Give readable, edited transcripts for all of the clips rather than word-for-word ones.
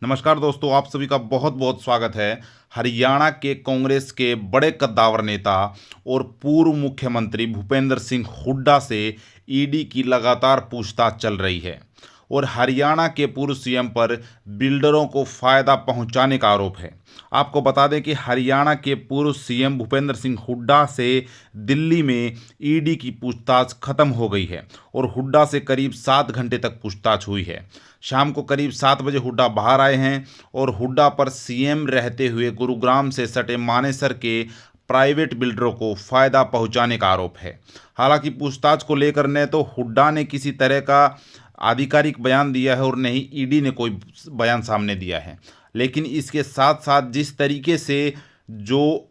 नमस्कार दोस्तों, आप सभी का बहुत बहुत स्वागत है। हरियाणा के कांग्रेस के बड़े कद्दावर नेता और पूर्व मुख्यमंत्री भूपेंद्र सिंह हुड्डा से ईडी की लगातार पूछताछ चल रही है और हरियाणा के पूर्व सीएम पर बिल्डरों को फायदा पहुंचाने का आरोप है। आपको बता दें कि हरियाणा के पूर्व सीएम भूपेंद्र सिंह हुड्डा से दिल्ली में ईडी की पूछताछ खत्म हो गई है और हुड्डा से करीब 7 घंटे तक पूछताछ हुई है। शाम को करीब 7 बजे हुड्डा बाहर आए हैं और हुड्डा पर सीएम रहते हुए गुरुग्राम से सटे मानेसर के प्राइवेट बिल्डरों को फायदा पहुंचाने का आरोप है। हालांकि पूछताछ को लेकर न तो हुड्डा ने किसी तरह का आधिकारिक बयान दिया है और न ही ईडी ने कोई बयान सामने दिया है, लेकिन इसके साथ साथ जिस तरीके से जो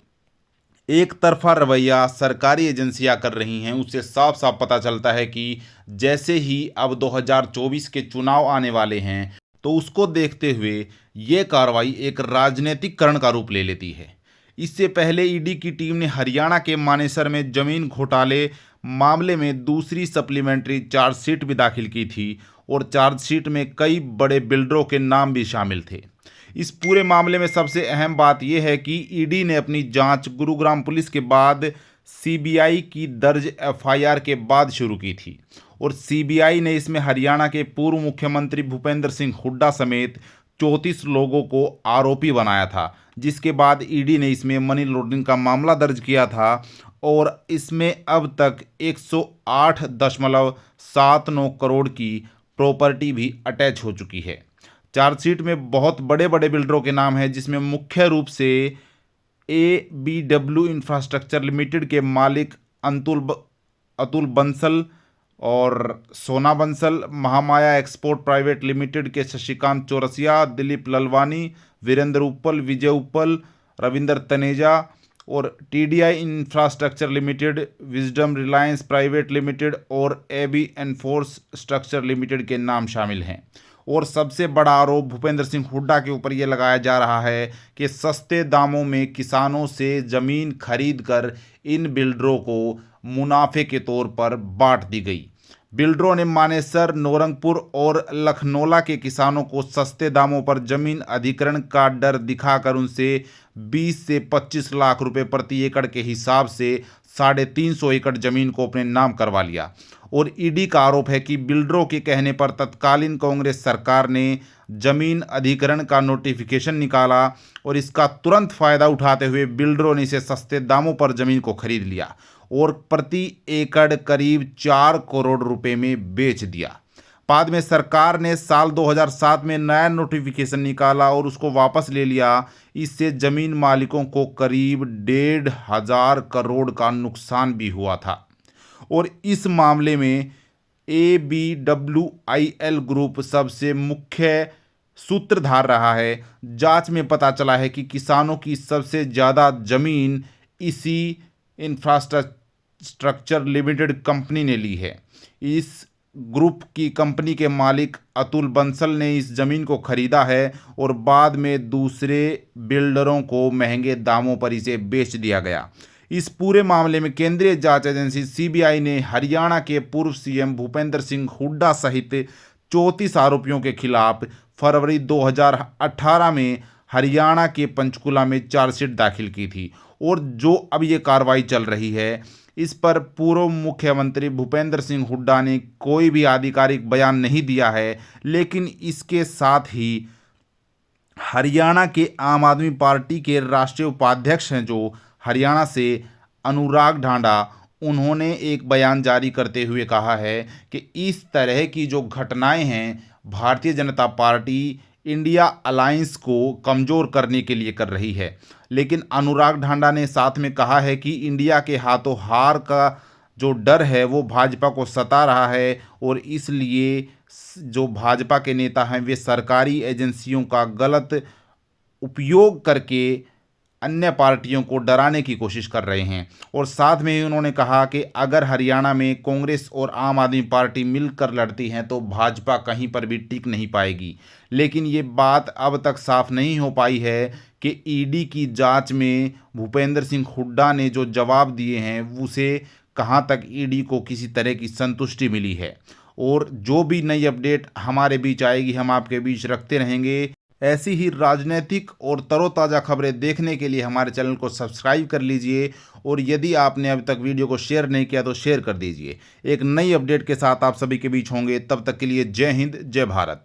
एक तरफा रवैया सरकारी एजेंसियां कर रही हैं, उससे साफ साफ पता चलता है कि जैसे ही अब 2024 के चुनाव आने वाले हैं, तो उसको देखते हुए ये कार्रवाई एक राजनीतिकरण का रूप ले लेती है। इससे पहले ईडी की टीम ने हरियाणा के मानेसर में जमीन घोटाले मामले में दूसरी सप्लीमेंट्री चार्जशीट भी दाखिल की थी और चार्जशीट में कई बड़े बिल्डरों के नाम भी शामिल थे। इस पूरे मामले में सबसे अहम बात यह है कि ईडी ने अपनी जांच गुरुग्राम पुलिस के बाद सीबीआई की दर्ज एफआईआर के बाद शुरू की थी और सीबीआई ने इसमें हरियाणा के पूर्व मुख्यमंत्री भूपेंद्र सिंह हुड्डा समेत 34 लोगों को आरोपी बनाया था, जिसके बाद ईडी ने इसमें मनी लॉन्ड्रिंग का मामला दर्ज किया था और इसमें अब तक 108.79 करोड़ की प्रॉपर्टी भी अटैच हो चुकी है। चार्जशीट में बहुत बड़े बड़े बिल्डरों के नाम हैं, जिसमें मुख्य रूप से ABW इंफ्रास्ट्रक्चर लिमिटेड के मालिक अतुल बंसल और सोना Bansal, Mahamaya export private limited के शशिकांत चौरसिया, दिलीप ललवानी, वीरेंद्र उपल, विजय उपल, रविंदर तनेजा और TDI infrastructure limited, wisdom Reliance private limited और AB एनफोर्स स्ट्रक्चर लिमिटेड के नाम शामिल हैं। और सबसे बड़ा आरोप भूपेंद्र सिंह हुड्डा के ऊपर यह लगाया जा रहा है कि सस्ते दामों में किसानों से ज़मीन खरीदकर इन बिल्डरों को मुनाफे के तौर पर बांट दी गई। बिल्डरों ने मानेसर, नौरंगपुर और लखनौला के किसानों को सस्ते दामों पर जमीन अधिग्रहण का डर दिखाकर उनसे 20 से 25 लाख रुपए प्रति एकड़ के हिसाब से 350 एकड़ जमीन को अपने नाम करवा लिया। और ईडी का आरोप है कि बिल्डरों के कहने पर तत्कालीन कांग्रेस सरकार ने जमीन अधिग्रहण का नोटिफिकेशन निकाला और इसका तुरंत फायदा उठाते हुए बिल्डरों ने इसे सस्ते दामों पर जमीन को खरीद लिया और प्रति एकड़ करीब 4 करोड़ रुपए में बेच दिया। बाद में सरकार ने साल 2007 में नया नोटिफिकेशन निकाला और उसको वापस ले लिया। इससे जमीन मालिकों को करीब 1,500 करोड़ का नुकसान भी हुआ था। और इस मामले में ABWIL ग्रुप सबसे मुख्य सूत्रधार रहा है। जांच में पता चला है कि किसानों की सबसे ज़्यादा जमीन इसी इंफ्रास्ट्रक्चर लिमिटेड कंपनी ने ली है। इस ग्रुप की कंपनी के मालिक अतुल बंसल ने इस ज़मीन को खरीदा है और बाद में दूसरे बिल्डरों को महंगे दामों पर इसे बेच दिया गया। इस पूरे मामले में केंद्रीय जांच एजेंसी CBI ने हरियाणा के पूर्व सीएम भूपेंद्र सिंह हुड्डा सहित 34 आरोपियों के खिलाफ फरवरी 2018 में हरियाणा के पंचकुला में चार्जशीट दाखिल की थी और जो अब ये कार्रवाई चल रही है, इस पर पूर्व मुख्यमंत्री भूपेंद्र सिंह हुड्डा ने कोई भी आधिकारिक बयान नहीं दिया है। लेकिन इसके साथ ही हरियाणा के आम आदमी पार्टी के राष्ट्रीय उपाध्यक्ष हैं जो हरियाणा से, अनुराग ढांडा, उन्होंने एक बयान जारी करते हुए कहा है कि इस तरह की जो घटनाएं हैं Bharatiya Janata party India alliance को कमज़ोर करने के लिए कर रही है। लेकिन अनुराग ढांडा ने साथ में कहा है कि इंडिया के हाथों हार का जो डर है वो भाजपा को सता रहा है और इसलिए जो भाजपा के नेता हैं वे सरकारी एजेंसियों का गलत उपयोग करके अन्य पार्टियों को डराने की कोशिश कर रहे हैं। और साथ में ही उन्होंने कहा कि अगर हरियाणा में कांग्रेस और आम आदमी पार्टी मिलकर लड़ती हैं तो भाजपा कहीं पर भी टिक नहीं पाएगी। लेकिन ये बात अब तक साफ नहीं हो पाई है कि ईडी की जांच में भूपेंद्र सिंह हुड्डा ने जो जवाब दिए हैं उसे कहां तक ईडी को किसी तरह की संतुष्टि मिली है। और जो भी नई अपडेट हमारे बीच आएगी हम आपके बीच रखते रहेंगे। ऐसी ही राजनीतिक और तरोताज़ा खबरें देखने के लिए हमारे चैनल को सब्सक्राइब कर लीजिए और यदि आपने अभी तक वीडियो को शेयर नहीं किया तो शेयर कर दीजिए। एक नई अपडेट के साथ आप सभी के बीच होंगे, तब तक के लिए जय हिंद, जय भारत।